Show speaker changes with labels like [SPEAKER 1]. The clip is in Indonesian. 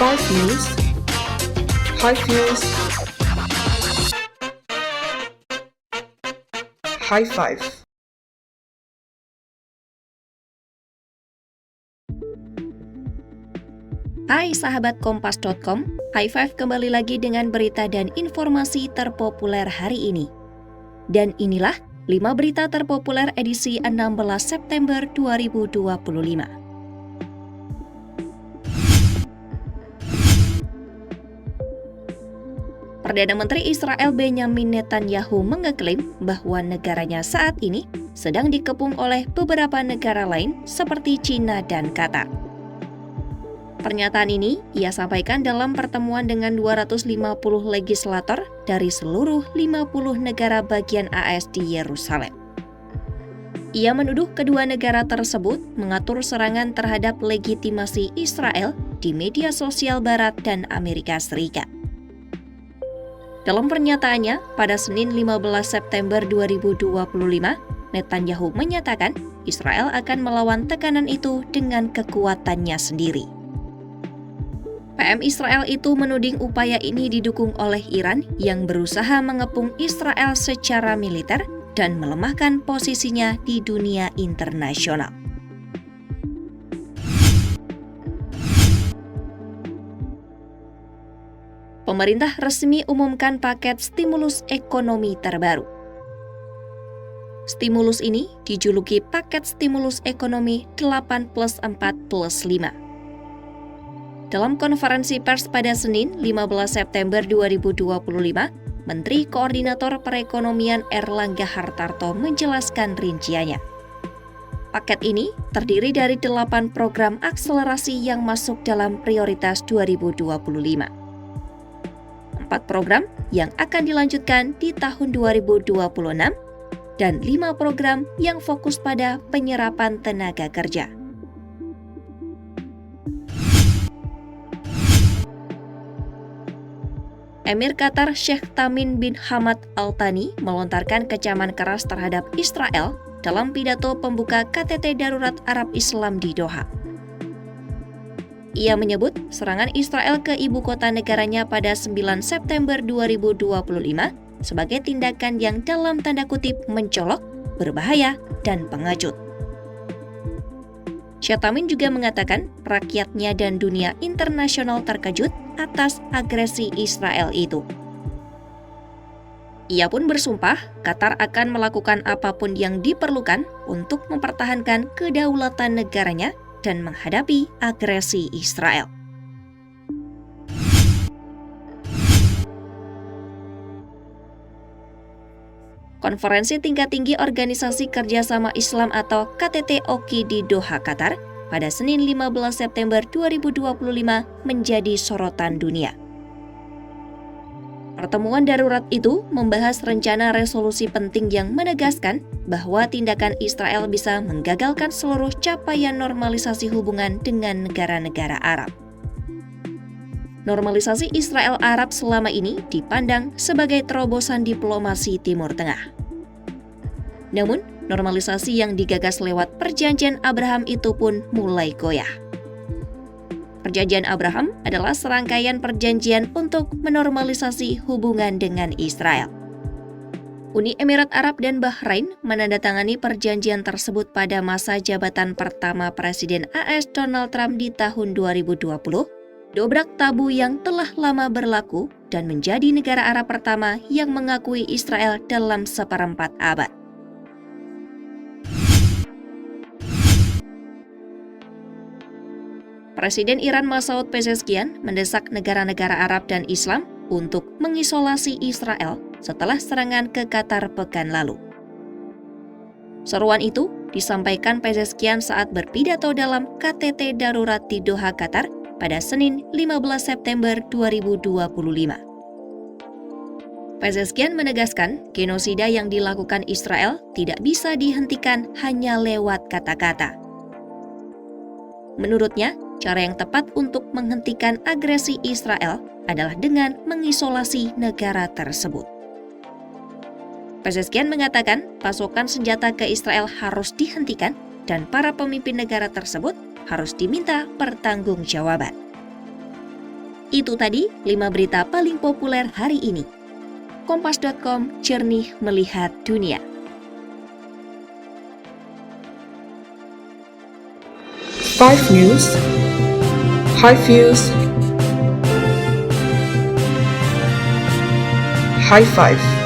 [SPEAKER 1] Five News, High News, High Five.
[SPEAKER 2] Hai sahabat Kompas.com, High Five kembali lagi dengan berita dan informasi terpopuler hari ini. Dan inilah 5 berita terpopuler edisi 16 September 2025. Perdana Menteri Israel Benjamin Netanyahu mengklaim bahwa negaranya saat ini sedang dikepung oleh beberapa negara lain seperti China dan Qatar. Pernyataan ini ia sampaikan dalam pertemuan dengan 250 legislator dari seluruh 50 negara bagian AS di Yerusalem. Ia menuduh kedua negara tersebut mengatur serangan terhadap legitimasi Israel di media sosial Barat dan Amerika Serikat. Dalam pernyataannya, pada Senin 15 September 2025, Netanyahu menyatakan Israel akan melawan tekanan itu dengan kekuatannya sendiri. PM Israel itu menuding upaya ini didukung oleh Iran yang berusaha mengepung Israel secara militer dan melemahkan posisinya di dunia internasional. Pemerintah resmi umumkan paket stimulus ekonomi terbaru. Stimulus ini dijuluki paket stimulus ekonomi 8+4+5. Dalam konferensi pers pada Senin 15 September 2025, Menteri Koordinator Perekonomian Erlangga Hartarto menjelaskan rinciannya. Paket ini terdiri dari 8 program akselerasi yang masuk dalam prioritas 2025. 4 program yang akan dilanjutkan di tahun 2026 dan 5 program yang fokus pada penyerapan tenaga kerja. Emir Qatar Sheikh Tamim bin Hamad Al Thani melontarkan kecaman keras terhadap Israel dalam pidato pembuka KTT Darurat Arab Islam di Doha. Ia menyebut serangan Israel ke ibu kota negaranya pada 9 September 2025 sebagai tindakan yang dalam tanda kutip mencolok, berbahaya, dan pengecut. Sheikh Tamim juga mengatakan rakyatnya dan dunia internasional terkejut atas agresi Israel itu. Ia pun bersumpah Qatar akan melakukan apapun yang diperlukan untuk mempertahankan kedaulatan negaranya dan menghadapi agresi Israel. Konferensi tingkat tinggi Organisasi Kerjasama Islam atau KTT OKI di Doha, Qatar pada Senin 15 September 2025 menjadi sorotan dunia. Pertemuan darurat itu membahas rencana resolusi penting yang menegaskan bahwa tindakan Israel bisa menggagalkan seluruh capaian normalisasi hubungan dengan negara-negara Arab. Normalisasi Israel-Arab selama ini dipandang sebagai terobosan diplomasi Timur Tengah. Namun, normalisasi yang digagas lewat Perjanjian Abraham itu pun mulai goyah. Perjanjian Abraham adalah serangkaian perjanjian untuk menormalisasi hubungan dengan Israel. Uni Emirat Arab dan Bahrain menandatangani perjanjian tersebut pada masa jabatan pertama Presiden AS Donald Trump di tahun 2020, dobrak tabu yang telah lama berlaku dan menjadi negara Arab pertama yang mengakui Israel dalam seperempat abad. Presiden Iran Masoud Pezeshkian mendesak negara-negara Arab dan Islam untuk mengisolasi Israel setelah serangan ke Qatar pekan lalu. Seruan itu disampaikan Pezeshkian saat berpidato dalam KTT Darurat di Doha, Qatar pada Senin 15 September 2025. Pezeshkian menegaskan genosida yang dilakukan Israel tidak bisa dihentikan hanya lewat kata-kata. Menurutnya, cara yang tepat untuk menghentikan agresi Israel adalah dengan mengisolasi negara tersebut. Pezeshkian mengatakan pasokan senjata ke Israel harus dihentikan dan para pemimpin negara tersebut harus diminta pertanggungjawaban. Itu tadi 5 berita paling populer hari ini. Kompas.com, jernih melihat dunia.
[SPEAKER 1] Five News, High Views, High Five.